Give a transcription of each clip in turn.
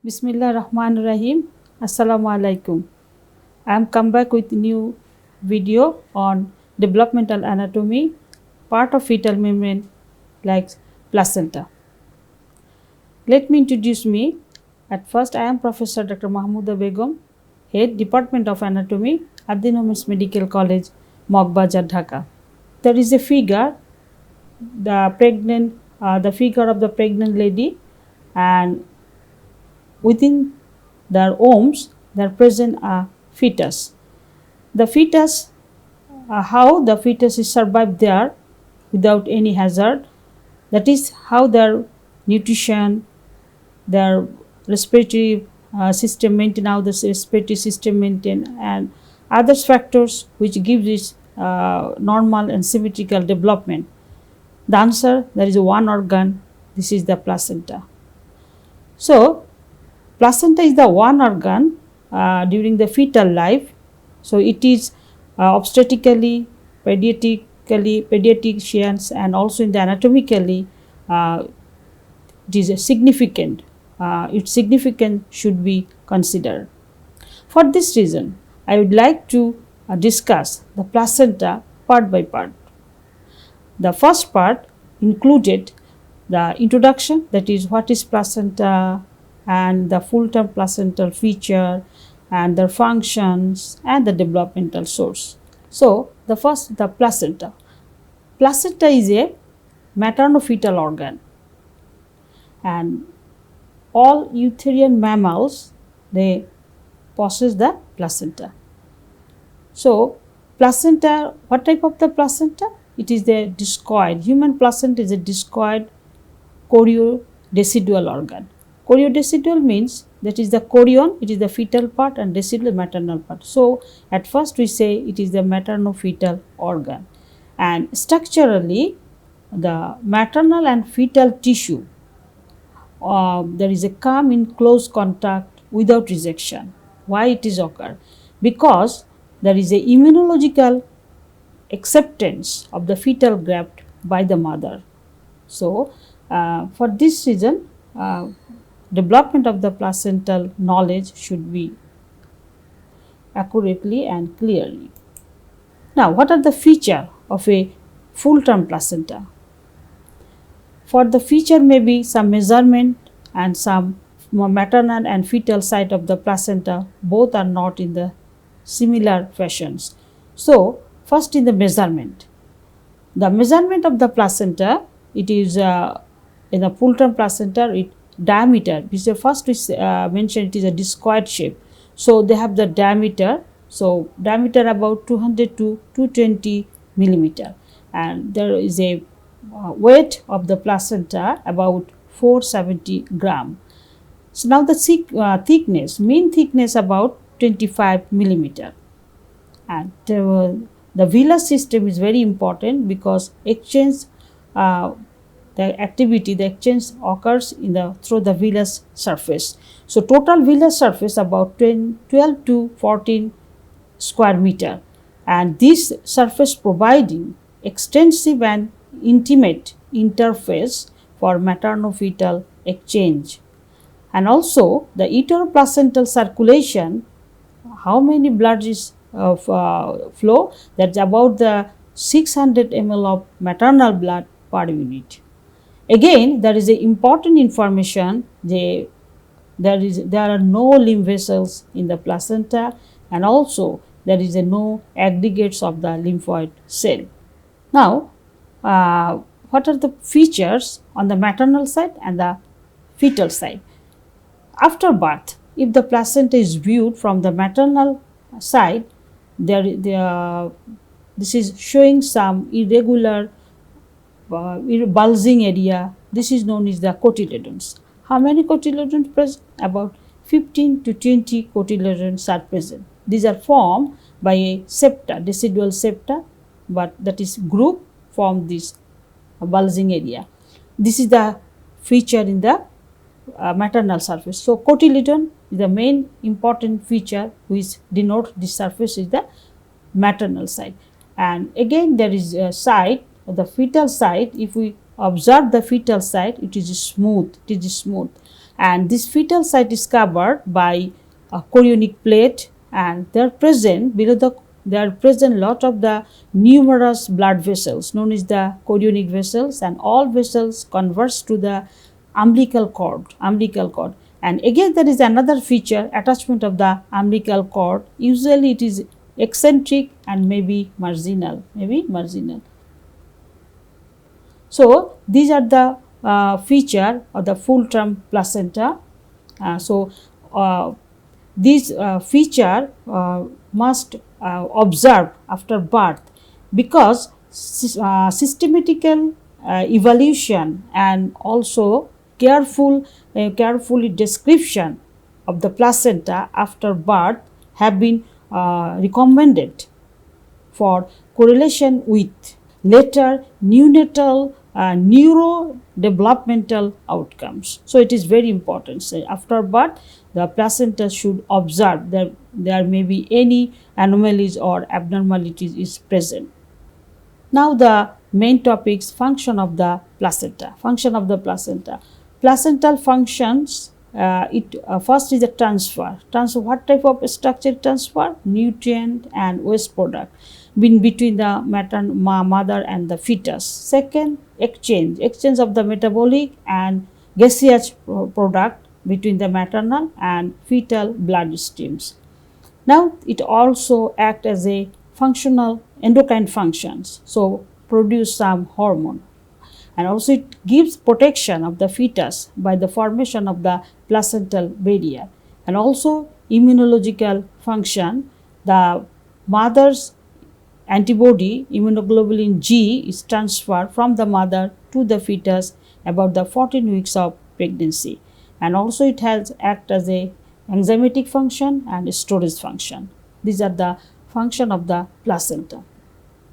Bismillah Rahman Rahim. Assalamu alaikum. I am come back with new video on developmental anatomy, part of fetal membrane like placenta. Let me introduce me. At first, I am Professor Dr. Mahmouda Begum, Head Department of Anatomy, Ad-Din Omens Medical College, Mogbazar, Dhaka. There is a figure, the figure of the pregnant lady, and within their wombs there present a fetus. The fetus, how the fetus is survived there without any hazard, that is how their nutrition, their respiratory system maintain, how the respiratory system maintain, and other factors which give this normal and symmetrical development. The answer, there is one organ, this is the placenta. So placenta is the one organ during the fetal life. So it is obstetrically, pediatricians, and also in the anatomically it is significant. Its significance should be considered. For this reason, I would like to discuss the placenta part by part. The first part included the introduction, that is what is placenta, and the full term placental feature and their functions and the developmental source. So the first, the placenta. Placenta is a maternofetal organ, and all eutherian mammals, they possess the placenta. So placenta, what type of the placenta? It is the discoid. Human placenta is a discoid choriodecidual organ. Choriodecidual means that is the chorion, it is the fetal part, and decidual maternal part. So at first we say it is the maternofetal organ, and structurally the maternal and fetal tissue, there is a come in close contact without rejection. Why it is occur? Because there is a immunological acceptance of the fetal graft by the mother. So for this reason, development of the placental knowledge should be accurately and clearly. Now, what are the features of a full term placenta? For the feature may be some measurement and some maternal and fetal site of the placenta, both are not in the similar fashions. So first in the measurement of the placenta, it is in a full term placenta, it diameter, because first we mentioned it is a discoid shape. So they have the diameter, so diameter about 200 to 220 millimeter, and there is a weight of the placenta about 470 gram. So now the thickness, mean thickness about 25 millimeter, and the villus system is very important because exchange the exchange occurs through the villus surface. So total villus surface about 12 to 14 square meter, and this surface providing extensive and intimate interface for maternofetal exchange. And also the uteroplacental circulation, how many blood is flow, that's about the 600 ml of maternal blood per unit. Again, there is a important information, there are no lymph vessels in the placenta, and also there is no aggregates of the lymphoid cell. Now, what are the features on the maternal side and the fetal side? After birth, if the placenta is viewed from the maternal side, this is showing some irregular bulging area. This is known as the cotyledons. How many cotyledons present? About 15 to 20 cotyledons are present. These are formed by a septa, decidual septa, but that is group form this bulging area. This is the feature in the maternal surface. So cotyledon is the main important feature which denotes this surface is the maternal side. And again there is a side, the fetal side. If we observe the fetal side, it is smooth, and this fetal site is covered by a chorionic plate, and there are present lot of the numerous blood vessels known as the chorionic vessels, and all vessels converge to the umbilical cord. And again there is another feature, attachment of the umbilical cord. Usually it is eccentric and maybe marginal. So these are the feature of the full term placenta. This feature must observe after birth, because systematical evaluation and also carefully description of the placenta after birth have been recommended for correlation with later neonatal neurodevelopmental outcomes. So it is very important. So after birth, the placenta should observe that there may be any anomalies or abnormalities is present. Now the main topics, function of the placenta. Placental functions, first is the transfer. What type of structure transfer? Nutrient and waste product between the mother and the fetus. Second, exchange of the metabolic and gaseous product between the maternal and fetal blood streams. Now it also acts as a functional endocrine functions, so produce some hormone, and also it gives protection of the fetus by the formation of the placental barrier, and also immunological function. The mother's antibody immunoglobulin G is transferred from the mother to the fetus about the 14 weeks of pregnancy, and also it has act as a enzymatic function and storage function. These are the function of the placenta.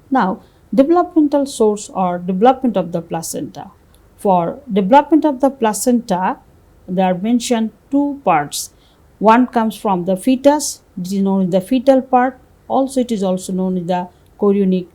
Now developmental source or development of the placenta. For development of the placenta, there are mentioned two parts. One comes from the fetus, this is known as the fetal part. Also it is also known as the chorionic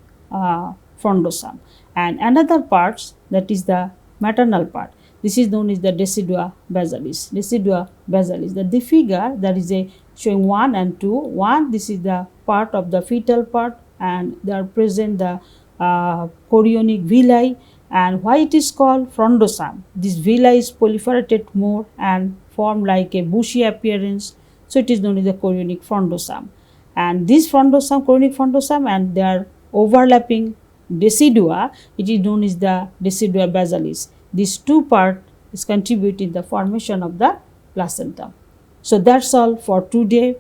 frondosome, and another part, that is the maternal part. This is known as the decidua basalis. The figure that is showing 1 and 2. 1, this is the part of the fetal part, and they are present the chorionic villi. And why it is called frondosome? This villi is proliferated more and form like a bushy appearance, so it is known as the chorionic frondosome. And this chorionic frondosome, and their overlapping decidua, it is known as the decidua basalis. These two parts is contributing the formation of the placenta. So that's all for today.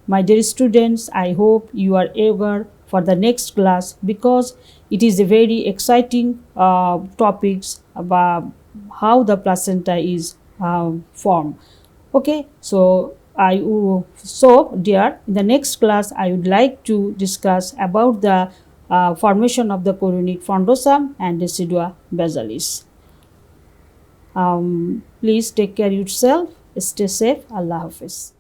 My dear students, I hope you are eager for the next class, because it is a very exciting topics about how the placenta is formed. Okay, so dear, in the next class I would like to discuss about the formation of the chorionic frondosome and decidua basalis. Please take care of yourself. Stay safe. Allah Hafiz.